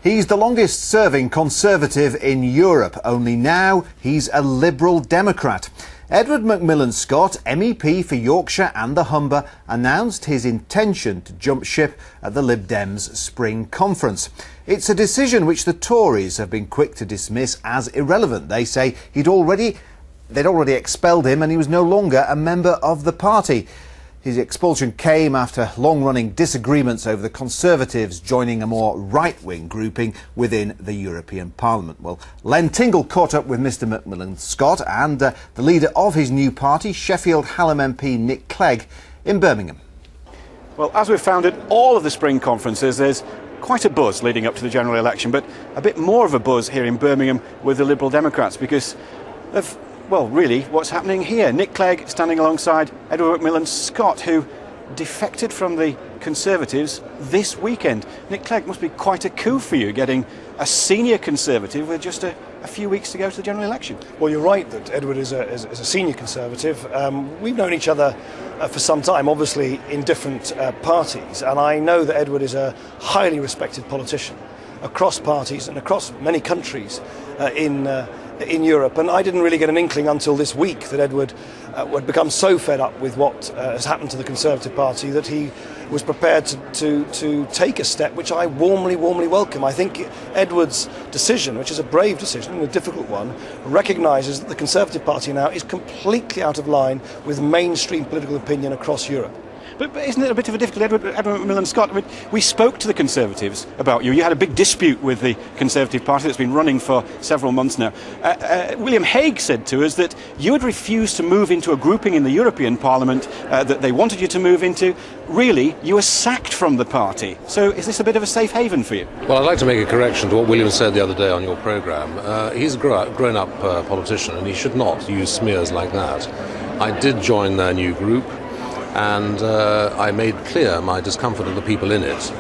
He's the longest-serving Conservative in Europe, only now he's a Liberal Democrat. Edward McMillan-Scott, MEP for Yorkshire and the Humber, announced his intention to jump ship at the Lib Dem's spring conference. It's a decision which the Tories have been quick to dismiss as irrelevant. They say they'd already expelled him and he was no longer a member of the party. His expulsion came after long-running disagreements over the Conservatives joining a more right-wing grouping within the European Parliament. Well, Len Tingle caught up with Mr McMillan-Scott and the leader of his new party, Sheffield Hallam MP Nick Clegg, in Birmingham. Well, as we've found at all of the spring conferences, there's quite a buzz leading up to the general election, but a bit more of a buzz here in Birmingham with the Liberal Democrats because of, well, really, what's happening here. Nick Clegg standing alongside Edward McMillan-Scott, who defected from the Conservatives this weekend. Nick Clegg, must be quite a coup for you, getting a senior Conservative with just a few weeks to go to the general election. Well, you're right that Edward is a senior Conservative. We've known each other for some time, obviously in different parties, and I know that Edward is a highly respected politician across parties and across many countries in Europe, and I didn't really get an inkling until this week that Edward had become so fed up with what has happened to the Conservative Party that he was prepared to take a step which I warmly welcome. I think Edward's decision, which is a brave decision and a difficult one, recognises that the Conservative Party now is completely out of line with mainstream political opinion across Europe. But isn't it a bit of a difficult, Edward McMillan-Scott? I mean, we spoke to the Conservatives about you. You had a big dispute with the Conservative Party that's been running for several months now. William Hague said to us that you had refused to move into a grouping in the European Parliament that they wanted you to move into. Really, you were sacked from the party. So is this a bit of a safe haven for you? Well, I'd like to make a correction to what William said the other day on your programme. He's a grown-up politician and he should not use smears like that. I did join their new group, and I made clear my discomfort of the people in it.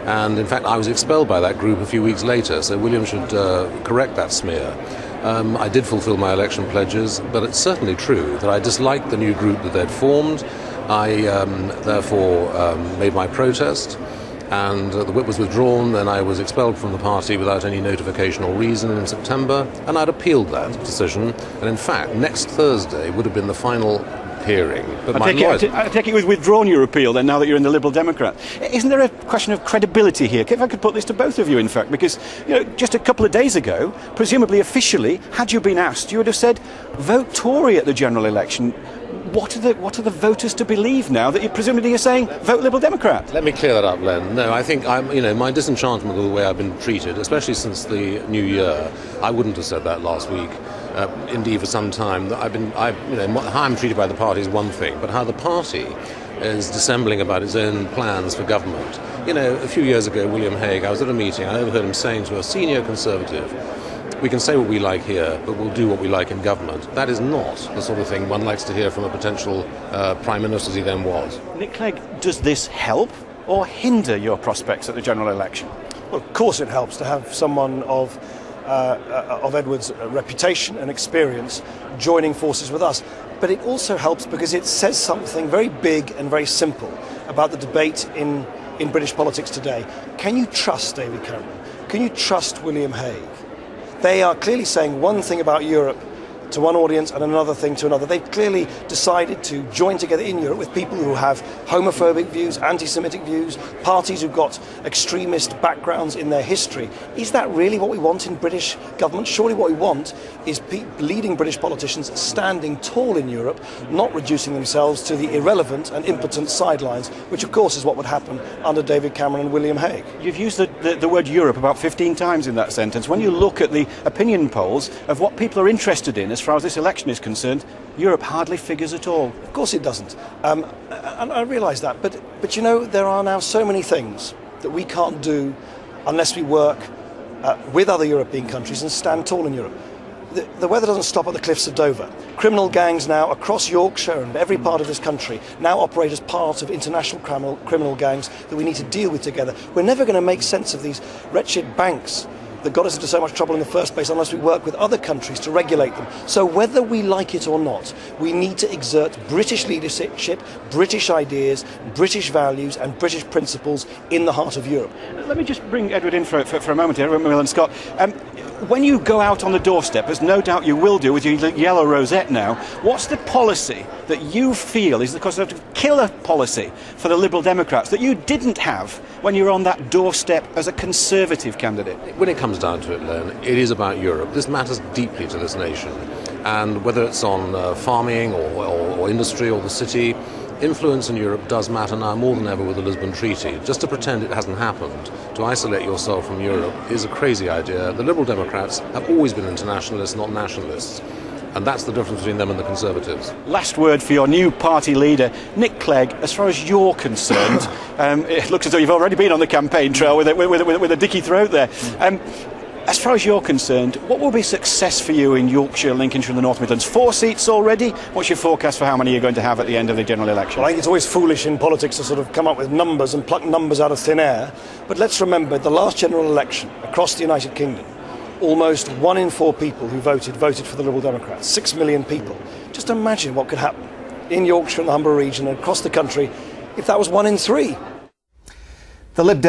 And in fact, I was expelled by that group a few weeks later, so William should correct that smear. I did fulfil my election pledges, but it's certainly true that I disliked the new group that they'd formed. I therefore made my protest, and the whip was withdrawn. Then I was expelled from the party without any notification or reason in September, and I'd appealed that decision. And in fact, next Thursday would have been the final hearing. But I take it was withdrawn your appeal then, now that you're in the Liberal Democrat. Isn't there a question of credibility here? If I could put this to both of you, in fact, because just a couple of days ago, presumably officially, had you been asked, you would have said, vote Tory at the general election. What are the voters to believe now that presumably you're saying vote Liberal Democrat? Let me clear that up, Len. No, I think my disenchantment with the way I've been treated, especially since the new year, I wouldn't have said that last week. Indeed, for some time, how I'm treated by the party is one thing, but how the party is dissembling about its own plans for government. A few years ago, William Hague, I was at a meeting, I overheard him saying to a senior Conservative, we can say what we like here, but we'll do what we like in government. That is not the sort of thing one likes to hear from a potential Prime Minister as he then was. Nick Clegg, does this help or hinder your prospects at the general election? Well, of course it helps to have someone of Edward's reputation and experience joining forces with us. But it also helps because it says something very big and very simple about the debate in British politics today. Can you trust David Cameron? Can you trust William Hague? They are clearly saying one thing about Europe to one audience and another thing to another. They've clearly decided to join together in Europe with people who have homophobic views, anti-Semitic views, parties who've got extremist backgrounds in their history. Is that really what we want in British government? Surely what we want is leading British politicians standing tall in Europe, not reducing themselves to the irrelevant and impotent sidelines, which of course is what would happen under David Cameron and William Hague. You've used the word Europe about 15 times in that sentence. When you look at the opinion polls of what people are interested in as far as this election is concerned, Europe hardly figures at all. Of course it doesn't. And I realise that. But there are now so many things that we can't do unless we work with other European countries and stand tall in Europe. The weather doesn't stop at the cliffs of Dover. Criminal gangs now across Yorkshire and every part of this country now operate as part of international criminal gangs that we need to deal with together. We're never going to make sense of these wretched banks that got us into so much trouble in the first place unless we work with other countries to regulate them. So whether we like it or not, we need to exert British leadership, British ideas, British values and British principles in the heart of Europe. Let me just bring Edward in for a moment here, McMillan-Scott. When you go out on the doorstep, as no doubt you will do with your yellow rosette now, what's the policy that you feel is the Conservative killer policy for the Liberal Democrats that you didn't have when you were on that doorstep as a Conservative candidate? When it comes down to it, Len, it is about Europe. This matters deeply to this nation. And whether it's on farming or industry or the city, influence in Europe does matter now more than ever with the Lisbon Treaty. Just to pretend it hasn't happened, to isolate yourself from Europe, is a crazy idea. The Liberal Democrats have always been internationalists, not nationalists. And that's the difference between them and the Conservatives. Last word for your new party leader, Nick Clegg. As far as you're concerned, it looks as though you've already been on the campaign trail with a dicky throat there. As far as you're concerned, what will be success for you in Yorkshire, Lincolnshire and the North Midlands? 4 seats already? What's your forecast for how many you're going to have at the end of the general election? Well, I think it's always foolish in politics to sort of come up with numbers and pluck numbers out of thin air. But let's remember, the last general election across the United Kingdom, almost 1 in 4 people who voted for the Liberal Democrats. 6 million people. Just imagine what could happen in Yorkshire and the Humber region and across the country if that was 1 in 3. The Lib Dem